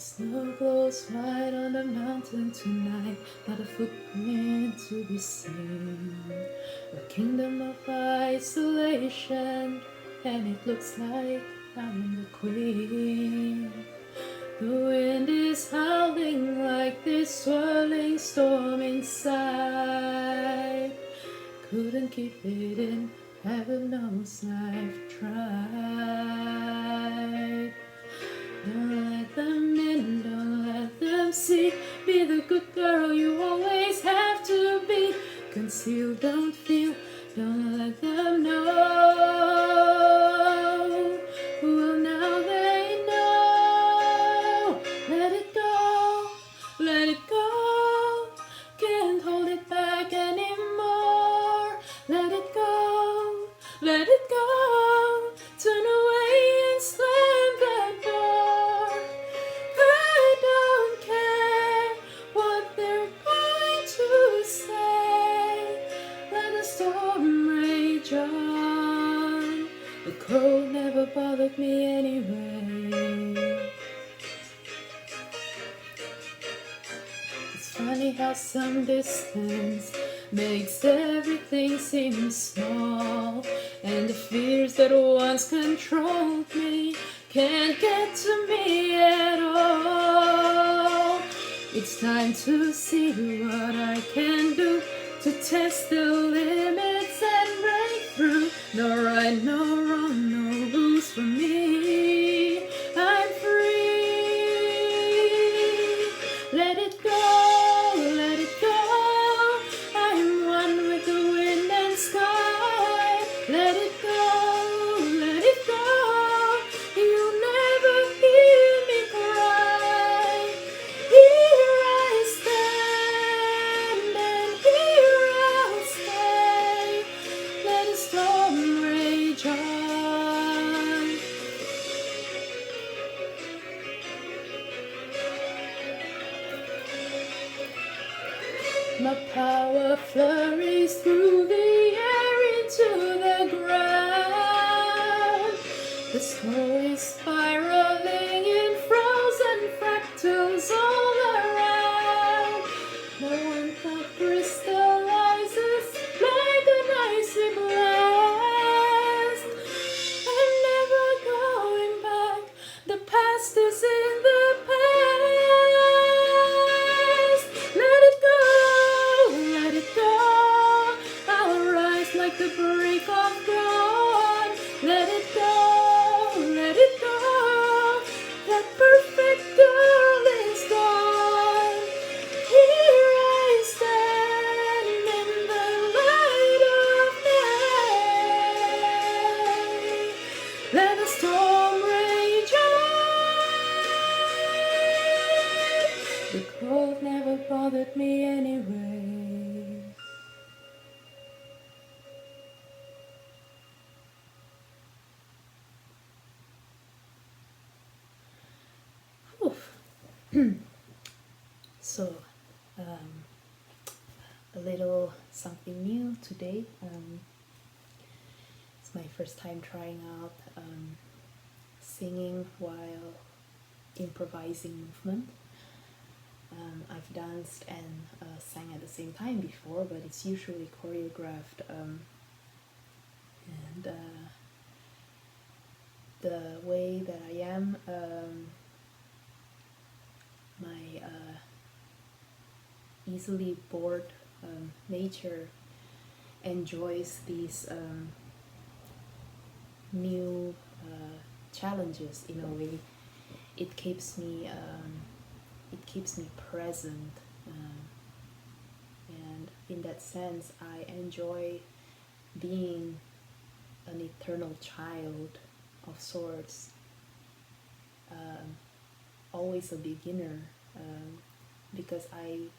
Snow glows white on the mountain tonight, not a footprint to be seen. A kingdom of isolation, and it looks like I'm the queen. The wind is howling like this swirling storm inside. Couldn't keep it in, heaven knows I've tried. Don't let them in, don't let them see. Be the good girl you always have to be. Conceal, don't feel, don't let them know. Well, now they know. Let it go, let it go. Can't hold it back anymore. Let it go, let it go. Turn away and slam that door. I don't care what they're going to say. Let the storm rage on. The cold never bothered me anyway. It's funny how some distance makes everything seem small, and the fears that once controlled me can't get to me at all. It's time to see what I can do to test the limits and break through. No right, no wrong, no rules for me. I'm free. Let it go, let it go. I'm one with the wind and sky. Let it go, let it go. You'll never hear me cry. Here I stand and here I'll stay. Let the storm rage on. My power flurries through the air into the ground. The snow is spiraling in frozen fractals all around. No one thought crystallizes like an icy blast. I'm never going back. The past is in the past. Let it go, let it go. I'll rise like the break of dawn. Let it go, let it go. That perfect girl is gone. Here I stand in the light of day. Let the storm rage on. The cold never bothered me anyway. Oof. So, a little something new today. It's my first time trying out singing while improvising movement. I've danced and sang at the same time before, but it's usually choreographed, and the way that I am, my easily bored nature enjoys these new challenges in a way. It keeps me present, and in that sense I enjoy being an eternal child of sorts, always a beginner, because I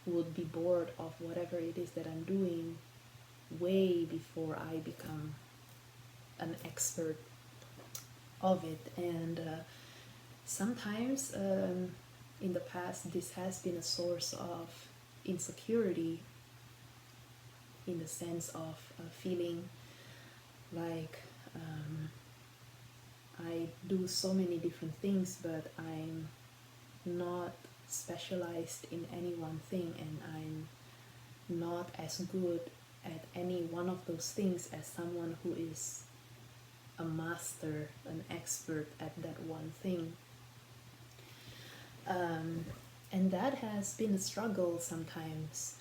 would be bored of whatever it is that I'm doing way before I become an expert of it. And sometimes in the past this has been a source of insecurity, in the sense of feeling like I do so many different things, but I'm specialized in any one thing, and I'm not as good at any one of those things as someone who is a master, an expert at that one thing. And that has been a struggle sometimes.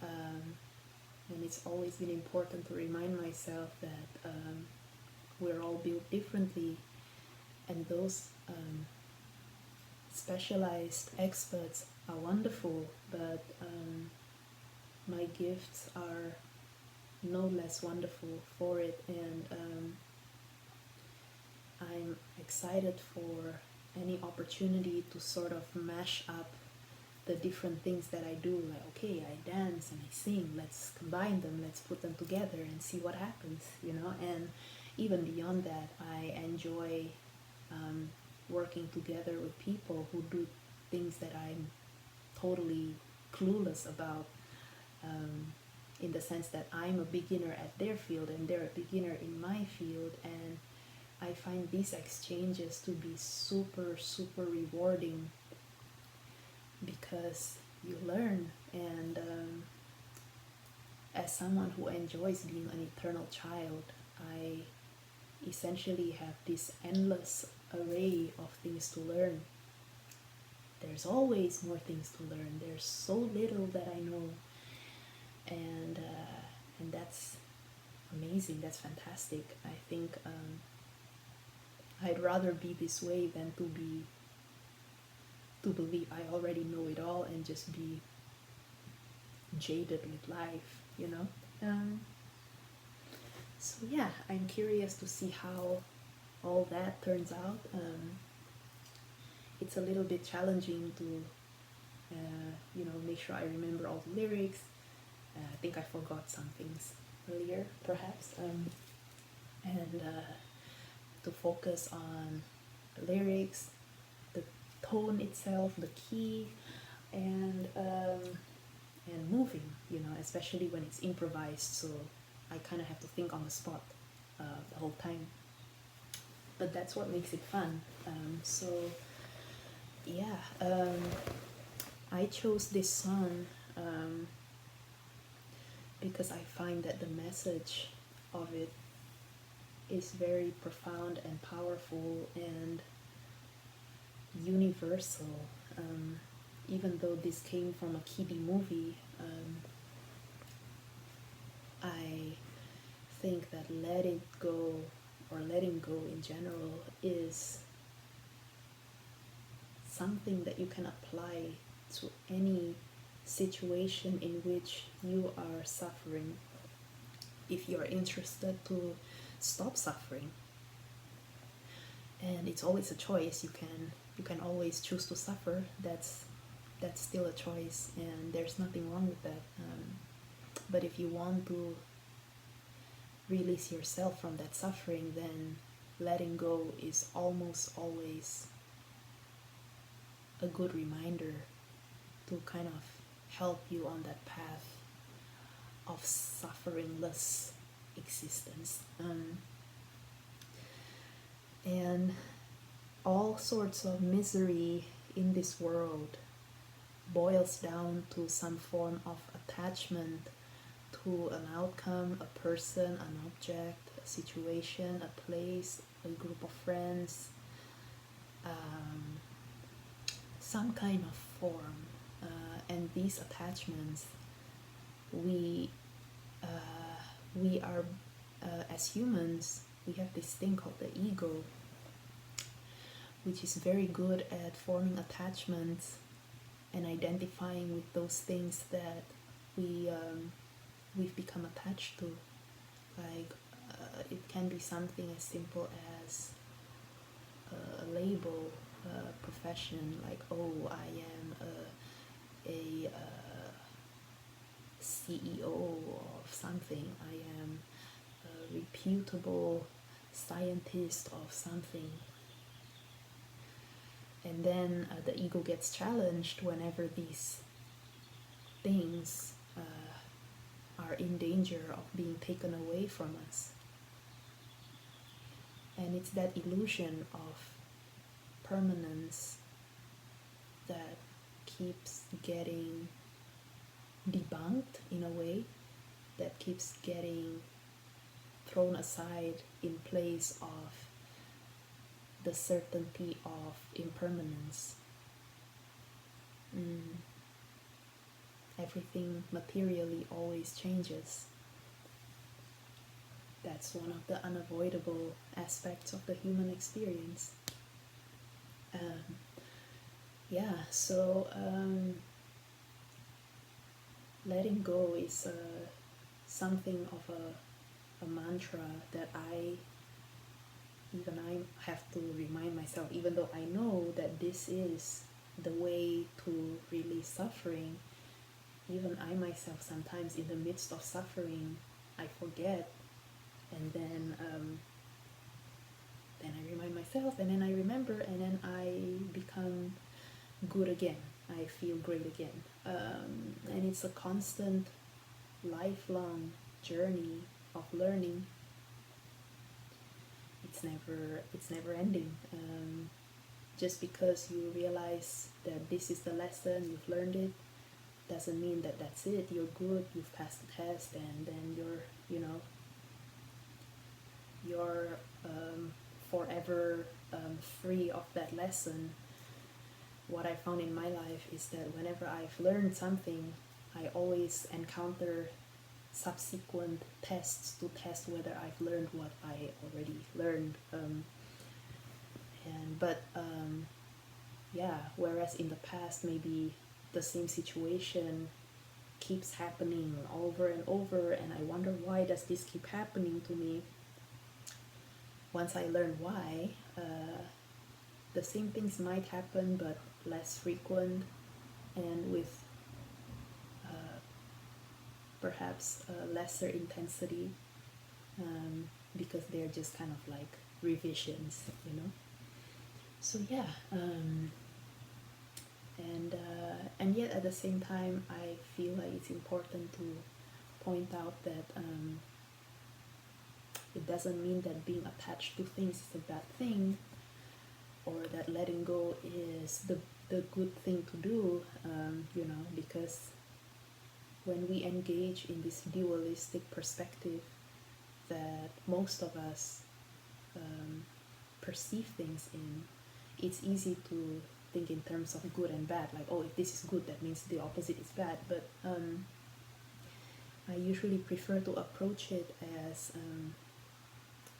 And it's always been important to remind myself that we're all built differently, and those specialized experts are wonderful, but my gifts are no less wonderful for it, and I'm excited for any opportunity to sort of mash up the different things that I do. Like, okay, I dance and I sing, let's combine them, let's put them together and see what happens, you know. And even beyond that, I enjoy working together with people who do things that I'm totally clueless about, in the sense that I'm a beginner at their field and they're a beginner in my field. And I find these exchanges to be super, super rewarding because you learn. And as someone who enjoys being an eternal child, I essentially have this endless array of things to learn. There's always more things to learn. There's so little that I know, and that's amazing. That's fantastic. I think I'd rather be this way than to believe I already know it all and just be jaded with life, you know. So yeah, I'm curious to see how all that turns out. It's a little bit challenging to make sure I remember all the lyrics. I think I forgot some things earlier, perhaps, and to focus on the lyrics, the tone itself, the key, and moving, you know, especially when it's improvised. So I kind of have to think on the spot the whole time. But that's what makes it fun. So yeah, I chose this song because I find that the message of it is very profound and powerful and universal. Even though this came from a kiddie movie, I think that letting go in general is something that you can apply to any situation in which you are suffering, if you are interested to stop suffering. And it's always a choice. You can always choose to suffer. That's still a choice, and there's nothing wrong with that. But if you want to release yourself from that suffering, then letting go is almost always a good reminder to kind of help you on that path of sufferingless existence. And all sorts of misery in this world boils down to some form of attachment to an outcome, a person, an object, a situation, a place, a group of friends, some kind of form. And these attachments, we are, as humans, we have this thing called the ego, which is very good at forming attachments and identifying with those things that we've become attached to. Like, it can be something as simple as a label, a profession, like, oh, I am a CEO of something, I am a reputable scientist of something. And then the ego gets challenged whenever these things are in danger of being taken away from us. And it's that illusion of permanence that keeps getting debunked in a way, that keeps getting thrown aside in place of the certainty of impermanence. Everything materially always changes. That's one of the unavoidable aspects of the human experience. So letting go is something of a mantra that I have to remind myself, even though I know that this is the way to release suffering. Even I myself, sometimes in the midst of suffering, I forget, and then I remind myself, and then I remember, and then I become good again. I feel great again, and it's a constant, lifelong journey of learning. It's never ending. Just because you realize that this is the lesson, you've learned it, doesn't mean that that's it. You're good. You've passed the test, and then you're forever free of that lesson. What I found in my life is that whenever I've learned something, I always encounter subsequent tests to test whether I've learned what I already learned. Whereas in the past, maybe the same situation keeps happening over and over, and I wonder, why does this keep happening to me? Once I learn why, the same things might happen but less frequent, and with perhaps lesser intensity, because they're just kind of like revisions, So yeah, and yet at the same time, I feel like it's important to point out that it doesn't mean that being attached to things is a bad thing, or that letting go is the good thing to do, because when we engage in this dualistic perspective that most of us perceive things in, it's easy to think in terms of good and bad, like, oh, if this is good, that means the opposite is bad. But I usually prefer to approach it as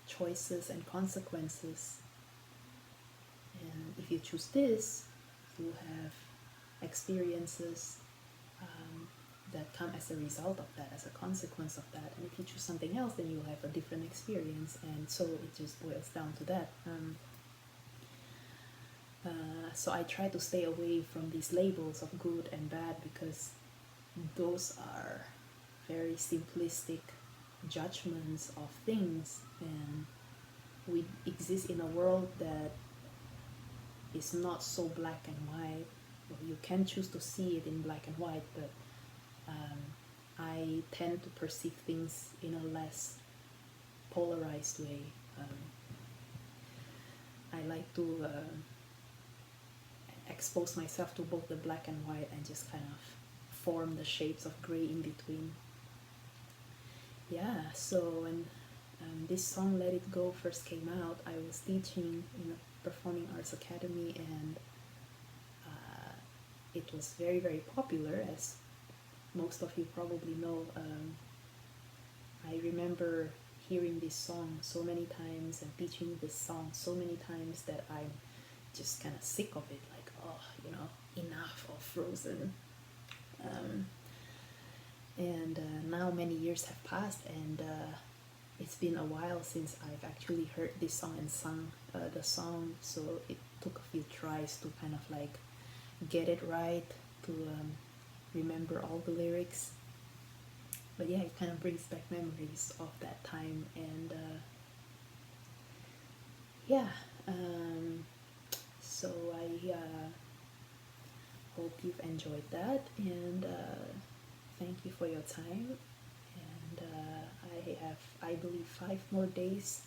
choices and consequences, and if you choose this, you have experiences that come as a result of that, as a consequence of that. And if you choose something else, then you'll have a different experience, and so it just boils down to that. So I try to stay away from these labels of good and bad, because those are very simplistic judgments of things, and we exist in a world that is not so black and white. Well, you can choose to see it in black and white, but I tend to perceive things in a less polarized way. I like to expose myself to both the black and white and just kind of form the shades of gray in between. Yeah, so when this song Let It Go first came out, I was teaching in a performing arts academy, and it was very, very popular, as most of you probably know. I remember hearing this song so many times and teaching this song so many times that I'm just kind of sick of it, like, oh, enough of Frozen. And now many years have passed, and it's been a while since I've actually heard this song and sung the song, so it took a few tries to kind of like get it right, to remember all the lyrics. But yeah, it kind of brings back memories of that time, and so I hope you've enjoyed that, and thank you for your time. And I believe 5 more days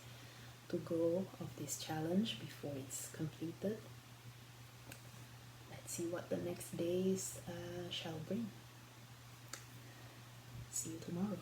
to go of this challenge before it's completed. Let's see what the next days shall bring. See you tomorrow.